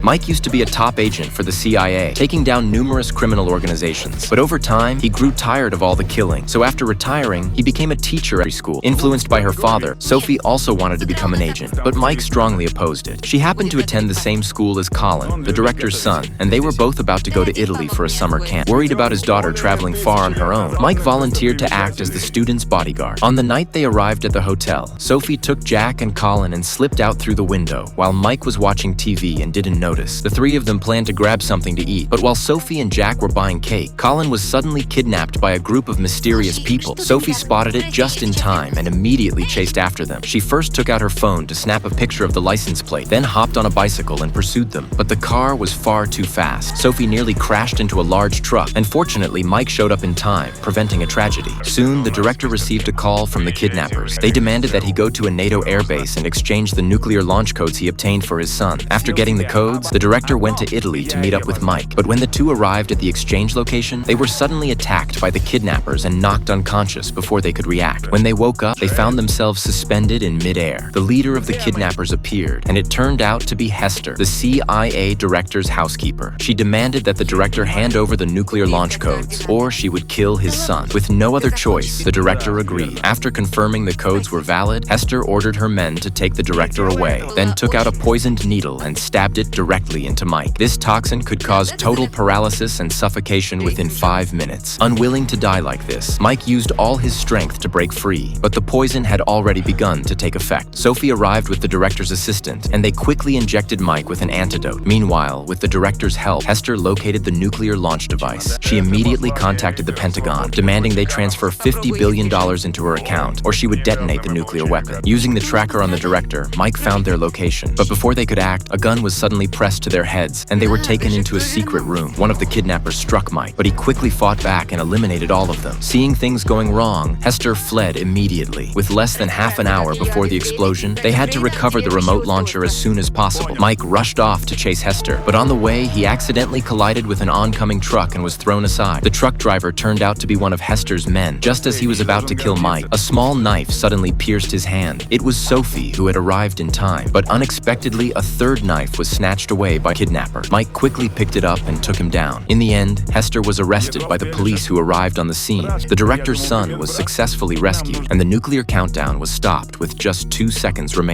Mike used to be a top agent for the CIA, taking down numerous criminal organizations. But over time, he grew tired of all the killing. So after retiring, he became a teacher at school. Influenced by her father, Sophie also wanted to become an agent, but Mike strongly opposed it. She happened to attend the same school as Colin, the director's son, and they were both about to go to Italy for a summer camp. Worried about his daughter traveling far on her own, Mike volunteered to act as the student's bodyguard. On the night they arrived at the hotel, Sophie took Jack and Colin and slipped out through the window while Mike was watching TV and didn't notice. The three of them planned to grab something to eat, but while Sophie and Jack were buying cake, Colin was suddenly kidnapped by a group of mysterious people. Sophie spotted it just in time and immediately chased after them. She first took out her phone to snap a picture of the license plate, then hopped on a bicycle and pursued them. But the car was far too fast. Sophie nearly crashed into a large truck, and fortunately Mike showed up in time, preventing a tragedy. Soon, the director received a call from the kidnappers. They demanded that he go to a NATO airbase and exchange the nuclear launch codes he obtained for his son. After getting the codes, the director went to Italy to meet up with Mike. But when the two arrived at the exchange location, they were suddenly attacked by the kidnappers and knocked unconscious before they could react. When they woke up, they found themselves suspended in midair. The leader of the kidnappers appeared, and it turned out to be Hester, the CIA director's housekeeper. She demanded that the director hand over the nuclear launch codes, or she would kill his son. With no other choice, the director agreed. After confirming the codes were valid, Hester ordered her men to take the director away, then took out a poisoned needle and stabbed it directly into Mike. This toxin could cause total paralysis and suffocation within 5 minutes. Unwilling to die like this, Mike used all his strength to break free, but the poison had already begun to take effect. Sophie arrived with the director's assistant, and they quickly injected Mike with an antidote. Meanwhile, with the director's help, Hester located the nuclear launch device. She immediately contacted the Pentagon, demanding they transfer $50 billion into her account, or she would detonate the nuclear weapon. Using the tracker on the director, Mike found their location. But before they could act, a gun was suddenly pressed to their heads, and they were taken into a secret room. One of the kidnappers struck Mike, but he quickly fought back and eliminated all of them. Seeing things going wrong, Hester fled immediately. With less than half an hour before the explosion, they had to recover the remote launcher as soon as possible. Mike rushed off to chase Hester, but on the way, he accidentally collided with an oncoming truck and was thrown aside. The truck driver turned out to be one of Hester's men. Just as he was about to kill Mike, a small knife suddenly pierced his hand. It was Sophie who had arrived in time, but unexpectedly, a third knife was snatched away by a kidnapper. Mike quickly picked it up and took him down. In the end, Hester was arrested by the police who arrived on the scene. The director's son was successfully rescued, and the nuclear countdown was stopped with just 2 seconds remaining.